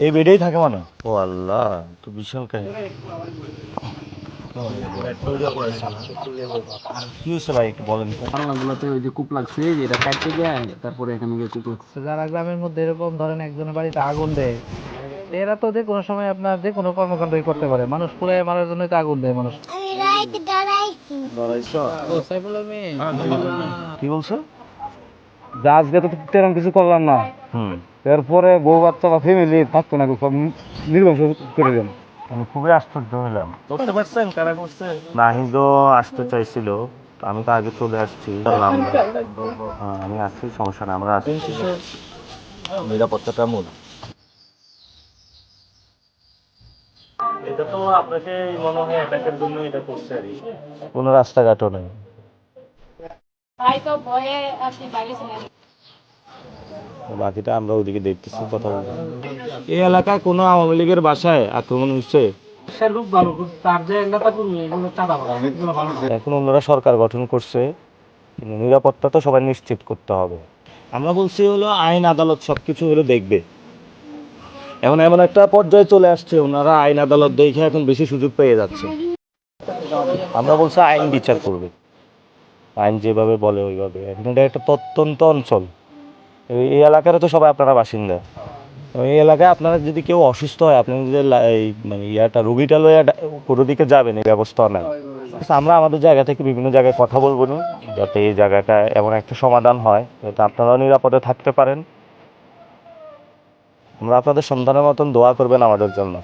এই বেডেই থাকে মানে? ও আল্লাহ, তো বিশাল কাহিনী। কি হয়েছে ভাই একটু বলেন তো? বাংলাগুলোতে ওই যে কূপ লাগছে, যেটা কাটতে গিয়ে তারপরে এখানে গিয়ে কূপ লাগছে। যারা গ্রামের মধ্যে এরকম ধরেন একজনের বাড়িতে আগুন দেয়, এরা তো যে কোনো সময় আপনার যে কোনো কর্মকাণ্ডই করতে পারে। মানুষ পুরাই মারার জন্যই তো আগুন দেয় মানুষ। কি বলছো? যা আজকে তো তেমন কিছু করলাম না, হুম, এরপরে বউ বাচ্চা বা ফ্যামিলি থাকতো না, সব নির্বংশ করে দেন। আমি খুবই আশ্চর্য হলাম। বুঝতে পারছেন কারা করছে? নাহিদও আসতে চাইছিল, তো আমি তো আগে চলে আসছি। চললাম। আমি আসছি, সমস্যা না, আমরা আসছি। নিরাপত্তাটা মূল। এটা তো আপনাকে মনে হয় অ্যাটাকের জন্য এটা করছে আর কি। কোনো রাস্তাঘাটও নেই। ভাই তো ভয়ে আপনি বাইরে ছিলেন। বাকিটা আমরা ওদিকে দেখতেছি, কথা বলবো। এই এলাকায় কোনো আওয়ামী লীগের বাসায় আক্রমণ হচ্ছে? এখন অন্যরা সরকার গঠন করছে, কিন্তু নিরাপত্তা তো সবাই নিশ্চিত করতে হবে। আমরা বলছি হলো আইন আদালত সবকিছু হলো দেখবে। এখন এমন একটা পর্যায়ে চলে আসছে, ওনারা আইন আদালত দেখে এখন বেশি সুযোগ পেয়ে যাচ্ছে। আমরা বলছি আইন বিচার করবে, আইন যেভাবে বলে ওইভাবে। এখন এটা একটা প্রত্যন্ত অঞ্চল, এই এলাকার তো সবাই আপনারা বাসিন্দা। এই এলাকায় আপনারা যদি কেউ অসুস্থ হয়, আপনি যদি এই মানে ইয়াটা রুগীটা লইয়া কোনো দিকে যাবেন, এই ব্যবস্থা নেন। আমরা আমাদের জায়গা থেকে বিভিন্ন জায়গায় কথা বলবো না, যাতে এই জায়গাটা এমন একটা সমাধান হয় যাতে আপনারাও নিরাপদে থাকতে পারেন। আমরা আপনাদের সন্তানের মতন দোয়া করবেন আমাদের জন্য।